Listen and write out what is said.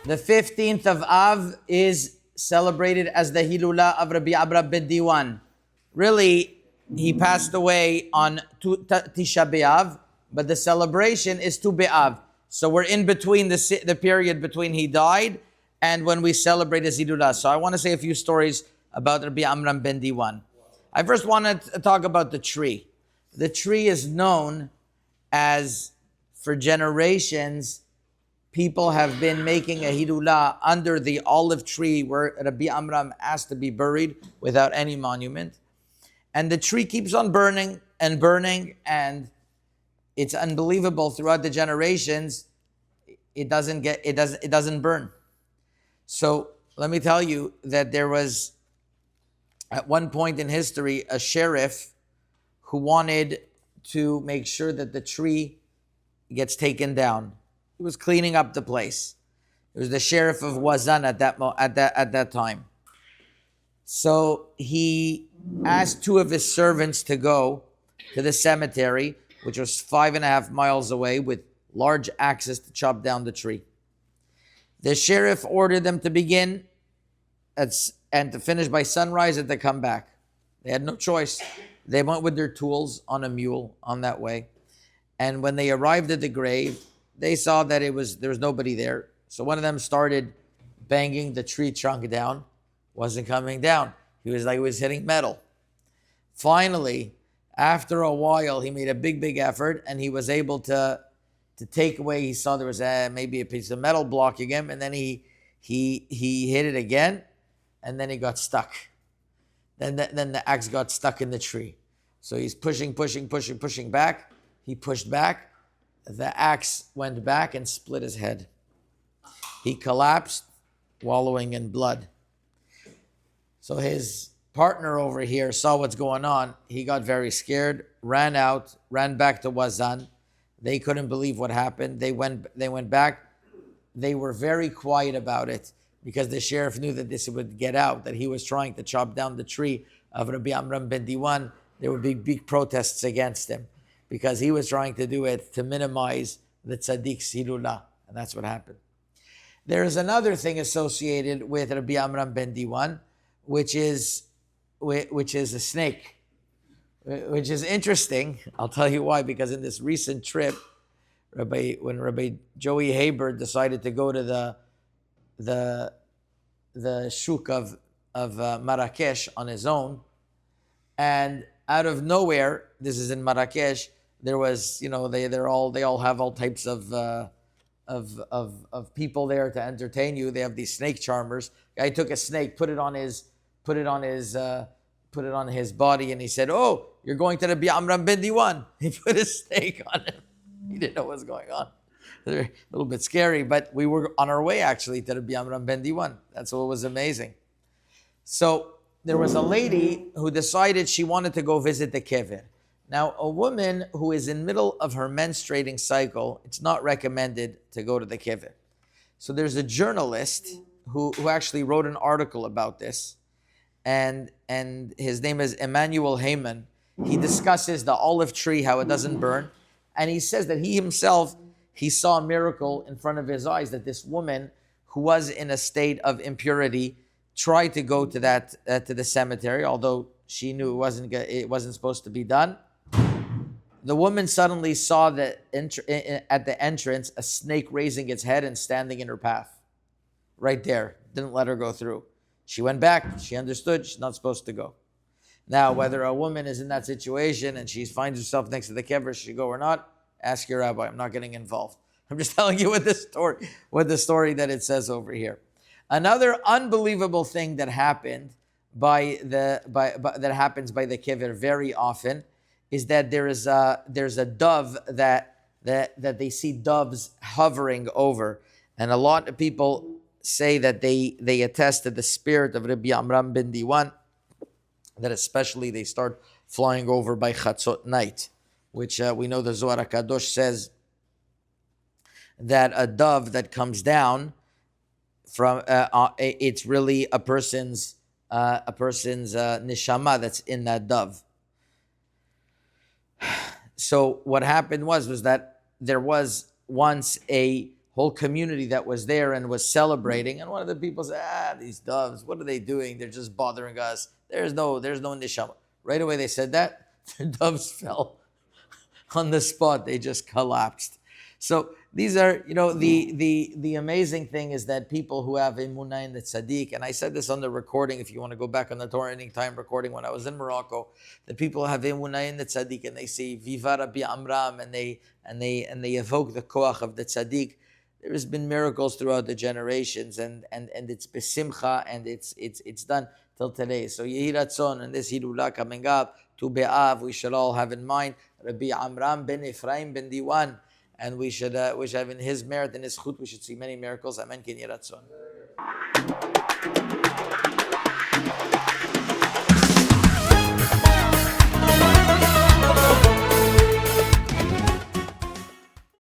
The 15th of Av is celebrated as the Hilula of Rabbi Amram Ben Diwan. Really, he passed away on Tisha B'Av, but the celebration is Tu B'Av. So we're in between the period between he died and when we celebrate his Hilula. So I want to say a few stories about Rabbi Amram Ben Diwan. I first want to talk about the tree. The tree is known as, for generations, people have been making a Hilula under the olive tree where Rabbi Amram asked to be buried without any monument. And the tree keeps on burning and burning, and it's unbelievable. Throughout the generations, it doesn't burn. So let me tell you that there was, at one point in history, a sheriff who wanted to make sure that the tree gets taken down. He was cleaning up the place. It was the sheriff of Wazan at that time. So he asked two of his servants to go to the cemetery, which was 5.5 miles away, with large axes to chop down the tree. The sheriff ordered them to begin and to finish by sunrise and to come back. They had no choice. They went with their tools on a mule on that way. And when they arrived at the grave, they saw that there was nobody there. So one of them started banging the tree trunk down. Wasn't coming down. He was hitting metal. Finally, after a while, he made a big effort, and he was able to take away. He saw there was maybe a piece of metal blocking him, and then he hit it again, and then he got stuck. Then the axe got stuck in the tree. So he's pushing back. He pushed back. The axe went back and split his head. He collapsed, wallowing in blood. So his partner over here saw what's going on. He got very scared, ran back to Wazan. They couldn't believe what happened. They went back. They were very quiet about it because the sheriff knew that this would get out, that he was trying to chop down the tree of Rabbi Amram Ben Diwan. There would be big protests against him because he was trying to do it to minimize the tzaddik's hilula. And that's what happened. There is another thing associated with Rabbi Amram Ben Diwan, which is a snake, which is interesting. I'll tell you why, because in this recent trip, when Rabbi Joey Haber decided to go to the shuk of Marrakesh on his own, and out of nowhere, this is in Marrakesh, there was, they all have all types of people there to entertain you. They have these snake charmers. Guy took a snake, put it on his body, and he said, "Oh, you're going to Rabbi Amram Ben Diwan." He put a snake on him. He didn't know what was going on. A little bit scary, but we were on our way actually to Rabbi Amram Ben Diwan. That's what was amazing. So there was a lady who decided she wanted to go visit the kever. Now, a woman who is in middle of her menstruating cycle, it's not recommended to go to the kever. So there's a journalist who actually wrote an article about this, and his name is Emmanuel Heyman. He discusses the olive tree, how it doesn't burn, and he says that he saw a miracle in front of his eyes, that this woman who was in a state of impurity tried to go to the cemetery, although she knew it wasn't supposed to be done. The woman suddenly saw that at the entrance, a snake raising its head and standing in her path. Right there. Didn't let her go through. She went back. She understood she's not supposed to go. Now, whether a woman is in that situation and she finds herself next to the kever, should she go or not? Ask your rabbi. I'm not getting involved. I'm just telling you what the story that it says over here. Another unbelievable thing that happened that happens by the kever very often is that there's a dove that they see doves hovering over, and a lot of people say that they attest to the spirit of Rabbi Amram Ben Diwan, that especially they start flying over by Chatzot night, which we know the Zohar HaKadosh says that a dove that comes down from it's really a person's neshama that's in that dove. So what happened was that there was once a whole community that was there and was celebrating. And one of the people said, these doves, what are they doing? They're just bothering us. There's no nishama. Right away they said that. The doves fell on the spot. They just collapsed. So these are, the amazing thing is that people who have emunah in the tzaddik, and I said this on the recording, if you want to go back on the Torah Anytime recording when I was in Morocco, that people have emunah in the tzaddik and they say Viva Rabbi Amram and they evoke the koach of the tzaddik. There has been miracles throughout the generations, and it's besimcha, and it's done till today. So Yehi Ratzon and this Hilula coming up to Be'av, we should all have in mind Rabbi Amram Ben Diwan, and we should have in his merit and his chut, we should see many miracles. Amen. Yehi Ratzon.